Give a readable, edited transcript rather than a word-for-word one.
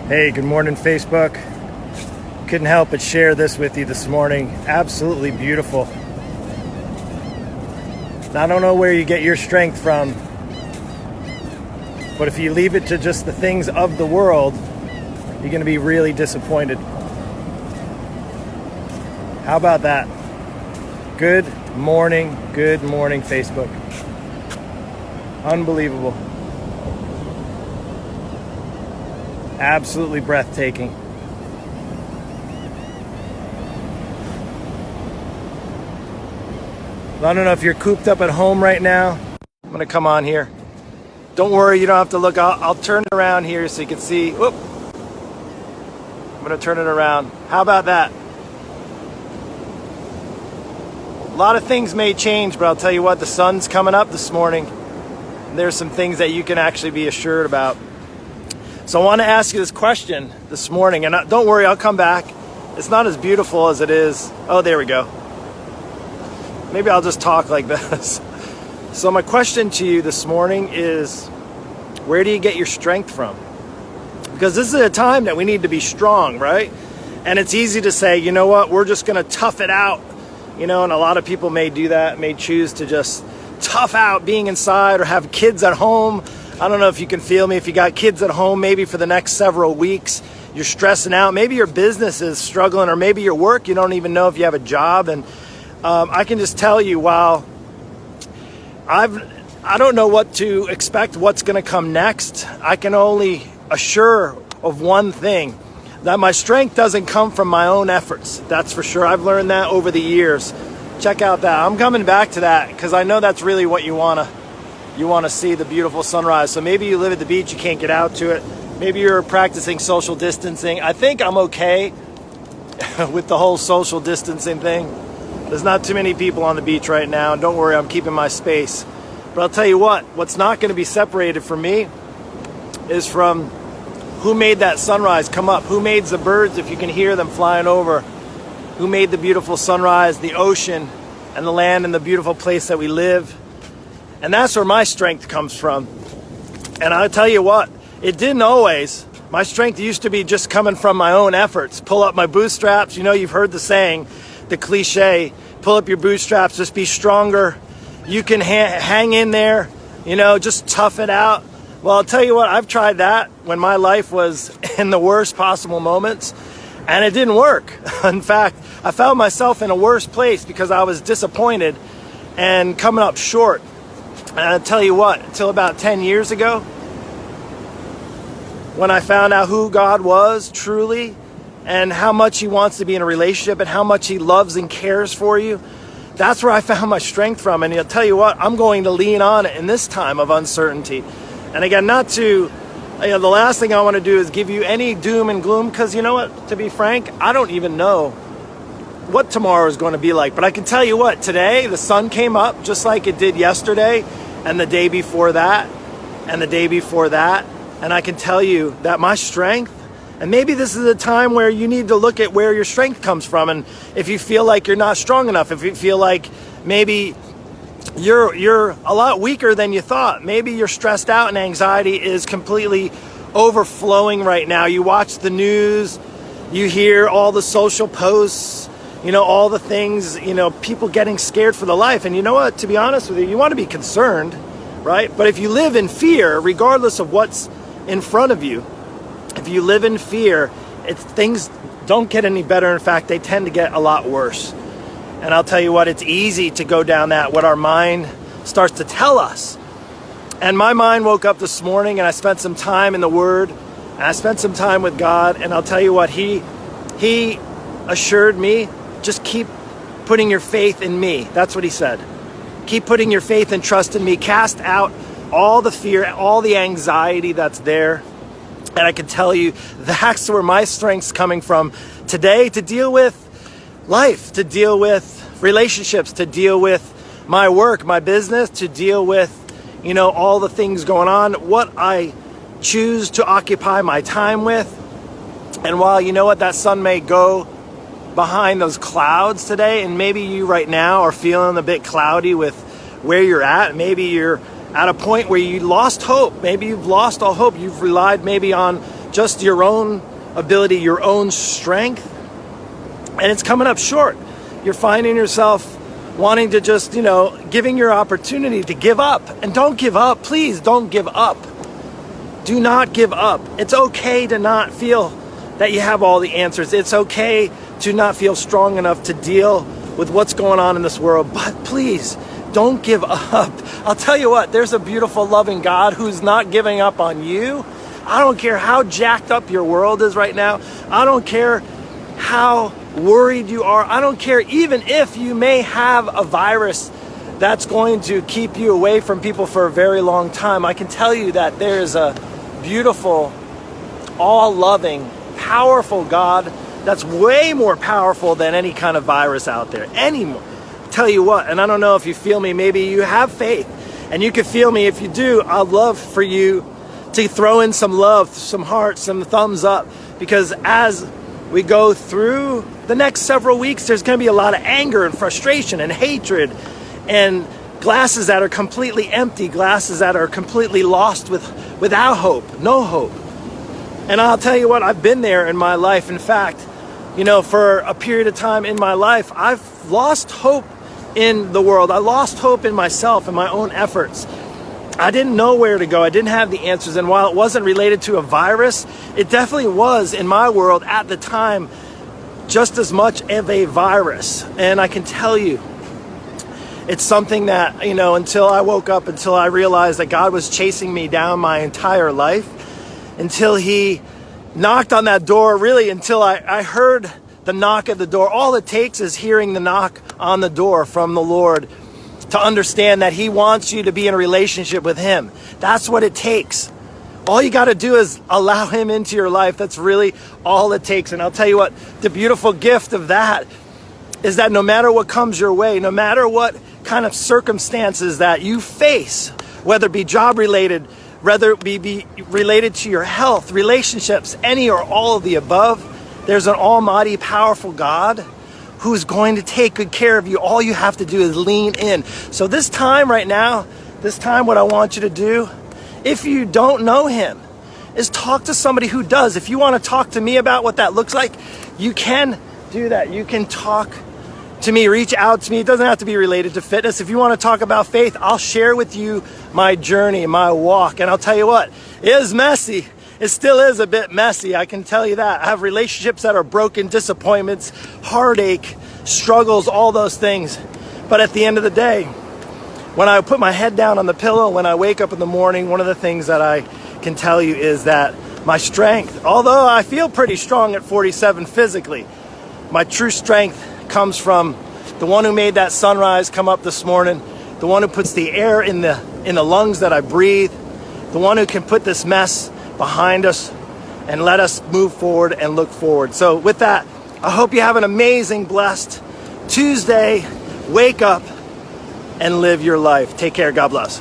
Hey, good morning, Facebook. Couldn't help but share this with you this morning. Absolutely beautiful. Now, I don't know where you get your strength from, but if you leave it to just the things of the world, you're going to be really disappointed. How about that? Good morning, Facebook. Unbelievable. Absolutely breathtaking. I don't know if you're cooped up at home right now. I'm gonna come on here. Don't worry, you don't have to look. I'll turn it around here so you can see. Whoop. I'm gonna turn it around. How about that? A lot of things may change, but I'll tell you what, the sun's coming up this morning. And there's some things that you can actually be assured about. So I want to ask you this question this morning, and don't worry, I'll come back. It's not as beautiful as it is. Oh, there we go. Maybe I'll just talk like this. So my question to you this morning is, where do you get your strength from? Because this is a time that we need to be strong, right? And it's easy to say, you know what, we're just going to tough it out. You know, and a lot of people may do that, may choose to just tough out being inside or have kids at home. I don't know if you can feel me. If you got kids at home, maybe for the next several weeks, you're stressing out. Maybe your business is struggling, or maybe your work, you don't even know if you have a job. And I can just tell you, while I don't know what to expect, what's going to come next, I can only assure of one thing, that my strength doesn't come from my own efforts. That's for sure. I've learned that over the years. Check out that. I'm coming back to that because I know that's really what you want to see, the beautiful sunrise. So maybe you live at the beach, you can't get out to it. Maybe you're practicing social distancing. I think I'm okay with the whole social distancing thing. There's not too many people on the beach right now. And don't worry, I'm keeping my space. But I'll tell you what's not going to be separated from me is from who made that sunrise come up. Who made the birds, if you can hear them flying over. Who made the beautiful sunrise, the ocean, and the land, and the beautiful place that we live. And that's where my strength comes from. And I'll tell you what, it didn't always. My strength used to be just coming from my own efforts. Pull up my bootstraps. You know, you've heard the saying, the cliche, pull up your bootstraps, just be stronger. You can hang in there, you know, just tough it out. Well, I'll tell you what, I've tried that when my life was in the worst possible moments, and it didn't work. In fact, I found myself in a worse place because I was disappointed and coming up short. And I'll tell you what, until about 10 years ago, when I found out who God was truly and how much He wants to be in a relationship and how much He loves and cares for you, that's where I found my strength from. And I'll tell you what, I'm going to lean on it in this time of uncertainty. And again, not to, the last thing I want to do is give you any doom and gloom, because you know what, to be frank, I don't even know what tomorrow is going to be like. But I can tell you what, today the sun came up just like it did yesterday and the day before that and the day before that. And I can tell you that my strength, and maybe this is a time where you need to look at where your strength comes from. And if you feel like you're not strong enough, if you feel like maybe you're a lot weaker than you thought, maybe you're stressed out and anxiety is completely overflowing right now. You watch the news, you hear all the social posts, you know, all the things, you know, people getting scared for their life. And you know what, to be honest with you, you want to be concerned, right? But if you live in fear, regardless of what's in front of you, if you live in fear, things don't get any better. In fact, they tend to get a lot worse. And I'll tell you what, it's easy to go down what our mind starts to tell us. And my mind woke up this morning and I spent some time in the Word and I spent some time with God. And I'll tell you what, He assured me, just keep putting your faith in me. That's what He said. Keep putting your faith and trust in me. Cast out all the fear, all the anxiety that's there. And I can tell you, that's where my strength's coming from today, to deal with life, to deal with relationships, to deal with my work, my business, to deal with, you know, all the things going on, what I choose to occupy my time with. And while, you know what, that sun may go behind those clouds today, and maybe you right now are feeling a bit cloudy with where you're at. Maybe you're at a point where you lost hope. Maybe you've lost all hope. You've relied maybe on just your own ability, your own strength, and it's coming up short. You're finding yourself wanting to just, giving your opportunity to give up. And don't give up. Please don't give up. Do not give up. It's okay to not feel that you have all the answers. It's okay to not feel strong enough to deal with what's going on in this world. But please, don't give up. I'll tell you what, there's a beautiful, loving God who's not giving up on you. I don't care how jacked up your world is right now. I don't care how worried you are. I don't care even if you may have a virus that's going to keep you away from people for a very long time. I can tell you that there is a beautiful, all-loving, powerful God that's way more powerful than any kind of virus out there. Anymore. Tell you what, and I don't know if you feel me, maybe you have faith, and you can feel me. If you do, I'd love for you to throw in some love, some hearts, some thumbs up, because as we go through the next several weeks, there's going to be a lot of anger and frustration and hatred and glasses that are completely empty, glasses that are completely lost without hope, no hope. And I'll tell you what, I've been there in my life. In fact, for a period of time in my life, I've lost hope in the world. I lost hope in myself and my own efforts. I didn't know where to go. I didn't have the answers. And while it wasn't related to a virus, it definitely was in my world at the time just as much of a virus. And I can tell you, it's something that, until I woke up, until I realized that God was chasing me down my entire life, until he knocked on that door, really until I heard the knock at the door. All it takes is hearing the knock on the door from the Lord to understand that he wants you to be in a relationship with him. That's what it takes. All you got to do is allow him into your life. That's really all it takes. And I'll tell you what, the beautiful gift of that is that no matter what comes your way, no matter what kind of circumstances that you face, whether it be job related, whether it be related to your health, relationships, any or all of the above, there's an almighty, powerful God who's going to take good care of you. All you have to do is lean in. So this time right now, what I want you to do, if you don't know him, is talk to somebody who does. If you want to talk to me about what that looks like, you can do that. You can talk to me, reach out to me. It doesn't have to be related to fitness. If you want to talk about faith, I'll share with you my journey, my walk. And I'll tell you what, it is messy. It still is a bit messy, I can tell you that. I have relationships that are broken, disappointments, heartache, struggles, all those things. But at the end of the day, when I put my head down on the pillow, when I wake up in the morning, one of the things that I can tell you is that my strength, although I feel pretty strong at 47 physically, my true strength comes from the one who made that sunrise come up this morning, the one who puts the air in the lungs that I breathe, the one who can put this mess behind us and let us move forward and look forward. So with that, I hope you have an amazing, blessed Tuesday. Wake up and live your life. Take care. God bless.